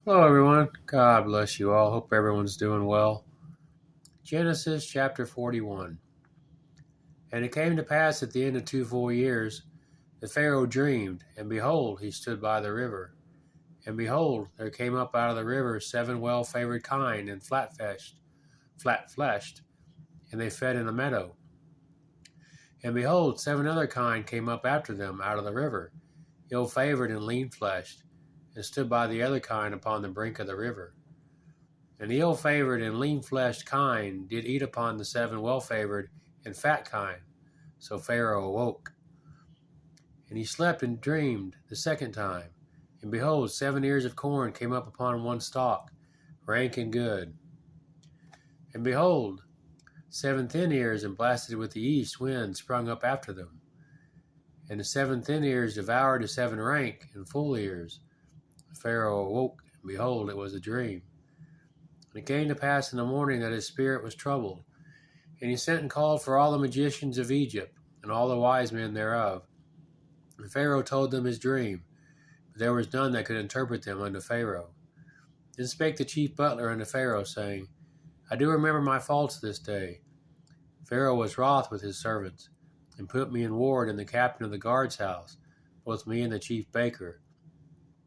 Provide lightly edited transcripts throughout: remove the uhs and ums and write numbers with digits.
Hello, everyone. God bless you all. Hope everyone's doing well. Genesis chapter 41. And it came to pass at the end of 2 full years that Pharaoh dreamed, and behold, he stood by the river. And behold, there came up out of the river 7 well favored kine and flat fleshed, and they fed in a meadow. And behold, 7 other kine came up after them out of the river, ill favored and lean fleshed, and stood by the other kine upon the brink of the river. And the ill favored and lean fleshed kine did eat upon the 7 well favored and fat kine. So Pharaoh awoke. And he slept and dreamed the second time. And behold, 7 ears of corn came up upon one stalk, rank and good. And behold, 7 thin ears and blasted with the east wind sprung up after them. And the 7 thin ears devoured the 7 rank and full ears. Pharaoh awoke, and behold, it was a dream. And it came to pass in the morning that his spirit was troubled. And he sent and called for all the magicians of Egypt, and all the wise men thereof. And Pharaoh told them his dream, but there was none that could interpret them unto Pharaoh. Then spake the chief butler unto Pharaoh, saying, I do remember my faults this day. Pharaoh was wroth with his servants, and put me in ward in the captain of the guard's house, both me and the chief baker.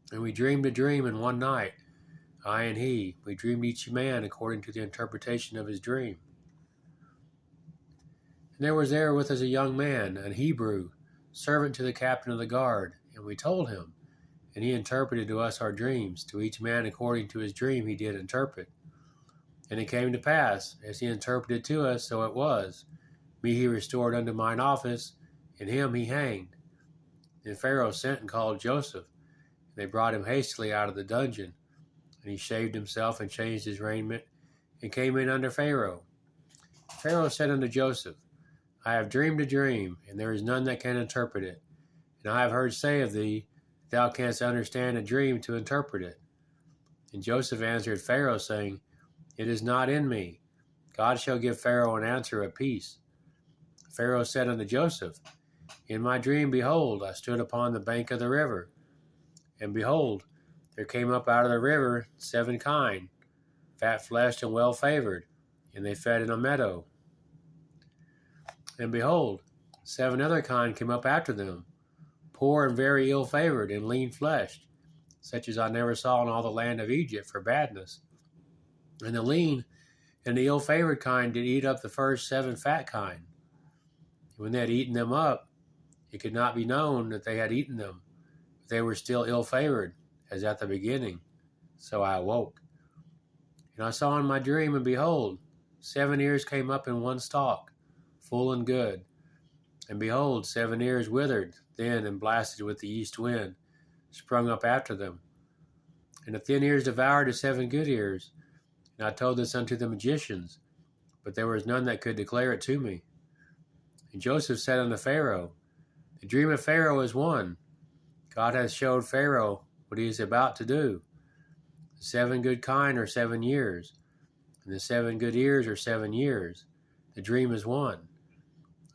And we dreamed a dream in one night, I and he. We dreamed each man according to the interpretation of his dream. And there was there with us a young man, an Hebrew, servant to the captain of the guard, and we told him, and he interpreted to us our dreams. To each man according to his dream he did interpret. And it came to pass, as he interpreted to us, so it was. Me he restored unto mine office, and him he hanged. Then Pharaoh sent and called Joseph, and they brought him hastily out of the dungeon. And he shaved himself and changed his raiment, and came in under Pharaoh. Pharaoh said unto Joseph, I have dreamed a dream, and there is none that can interpret it. And I have heard say of thee, that thou canst understand a dream to interpret it. And Joseph answered Pharaoh, saying, It is not in me. God shall give Pharaoh an answer of peace. Pharaoh said unto Joseph, In my dream, behold, I stood upon the bank of the river. And behold, there came up out of the river 7 kine, fat-fleshed and well-favored, and they fed in a meadow. And behold, 7 other kine came up after them, poor and very ill-favored and lean-fleshed, such as I never saw in all the land of Egypt for badness. And the lean and the ill-favored kine did eat up the first 7 fat kine. And when they had eaten them up, it could not be known that they had eaten them, but they were still ill-favored, as at the beginning. So I awoke. And I saw in my dream, and behold, 7 ears came up in one stalk, full and good. And behold, 7 ears withered, thin, and blasted with the east wind, sprung up after them. And the thin ears devoured the 7 good ears. And I told this unto the magicians, but there was none that could declare it to me. And Joseph said unto Pharaoh, The dream of Pharaoh is one. God hath showed Pharaoh what he is about to do. The 7 good kine are 7 years, and the 7 good ears are 7 years. The dream is one.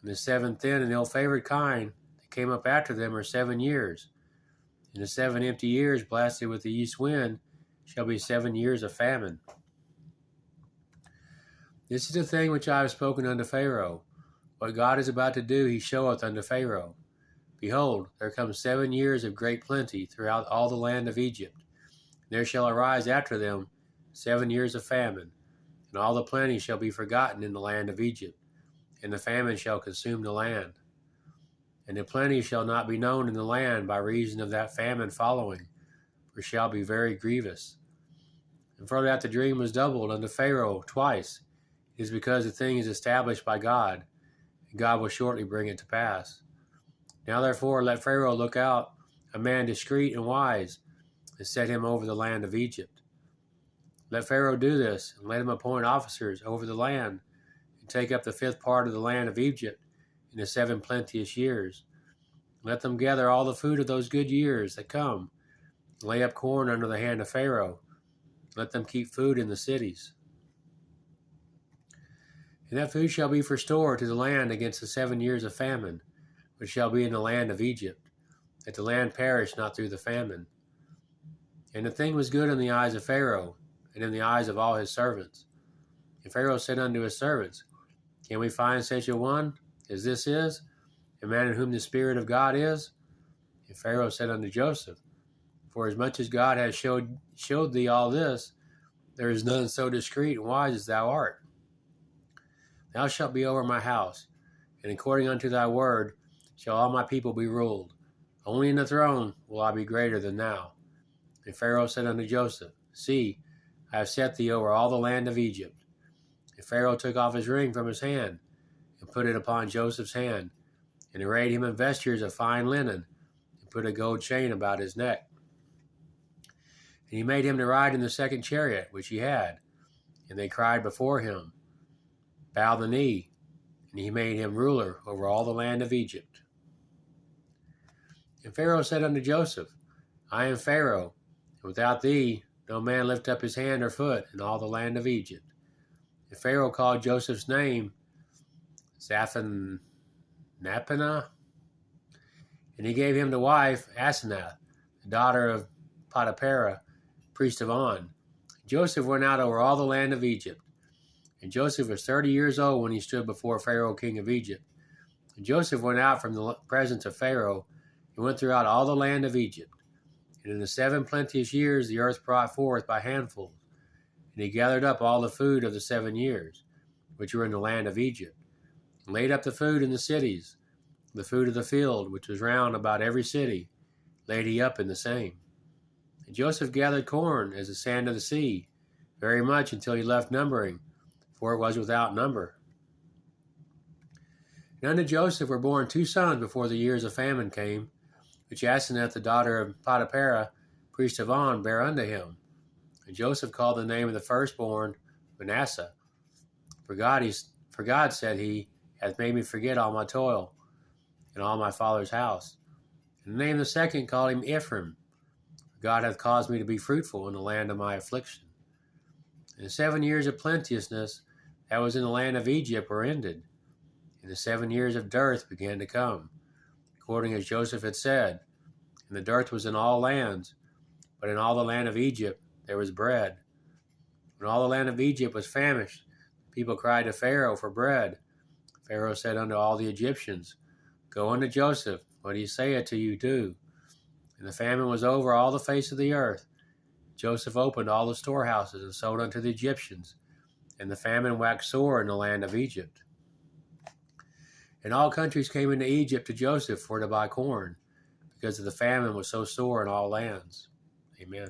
And the 7 thin and ill-favored kine that came up after them are 7 years. And the 7 empty years blasted with the east wind shall be 7 years of famine. This is the thing which I have spoken unto Pharaoh. What God is about to do he showeth unto Pharaoh. Behold, there come 7 years of great plenty throughout all the land of Egypt. And there shall arise after them 7 years of famine, and all the plenty shall be forgotten in the land of Egypt, and the famine shall consume the land. And the plenty shall not be known in the land by reason of that famine following, for it shall be very grievous. And for that the dream was doubled unto Pharaoh twice, it is because the thing is established by God, and God will shortly bring it to pass. Now therefore let Pharaoh look out a man discreet and wise, and set him over the land of Egypt. Let Pharaoh do this, and let him appoint officers over the land, and take up the 5th part of the land of Egypt in the 7 plenteous years. Let them gather all the food of those good years that come, and lay up corn under the hand of Pharaoh. Let them keep food in the cities. And that food shall be for store to the land against the 7 years of famine, which shall be in the land of Egypt, that the land perish not through the famine. And the thing was good in the eyes of Pharaoh, and in the eyes of all his servants. And Pharaoh said unto his servants, Can we find such a one as this is, a man in whom the Spirit of God is? And Pharaoh said unto Joseph, For as much as God has showed thee all this, there is none so discreet and wise as thou art. Thou shalt be over my house, and according unto thy word shall all my people be ruled. Only in the throne will I be greater than thou. And Pharaoh said unto Joseph, See, I have set thee over all the land of Egypt. And Pharaoh took off his ring from his hand, and put it upon Joseph's hand, and arrayed him in vestures of fine linen, and put a gold chain about his neck. And he made him to ride in the second chariot which he had. And they cried before him, Bow the knee. And he made him ruler over all the land of Egypt. And Pharaoh said unto Joseph, I am Pharaoh, and without thee no man lift up his hand or foot in all the land of Egypt. And Pharaoh called Joseph's name Zaphenath, and he gave him to wife Asenath, the daughter of Potiphera, priest of On. Joseph went out over all the land of Egypt. And Joseph was 30 years old when he stood before Pharaoh, king of Egypt. And Joseph went out from the presence of Pharaoh, and went throughout all the land of Egypt. And in the 7 plenteous years the earth brought forth by handfuls. And he gathered up all the food of the 7 years, which were in the land of Egypt, and laid up the food in the cities. The food of the field, which was round about every city, laid he up in the same. And Joseph gathered corn as the sand of the sea, very much until he left numbering, for it was without number. And unto Joseph were born 2 sons before the years of famine came, which Asenath, the daughter of Potiphera, priest of On, bare unto him. And Joseph called the name of the firstborn Manasseh. For God, said he, hath made me forget all my toil, and all my father's house. And the name of the second called him Ephraim. For God hath caused me to be fruitful in the land of my affliction. And the 7 years of plenteousness that was in the land of Egypt were ended, and the 7 years of dearth began to come, according as Joseph had said. And the dearth was in all lands, but in all the land of Egypt there was bread. When all the land of Egypt was famished, the people cried to Pharaoh for bread. Pharaoh said unto all the Egyptians, Go unto Joseph, what he saith to you do. And the famine was over all the face of the earth. Joseph opened all the storehouses and sold unto the Egyptians, and the famine waxed sore in the land of Egypt. And all countries came into Egypt to Joseph for to buy corn, because of the famine was so sore in all lands. Amen.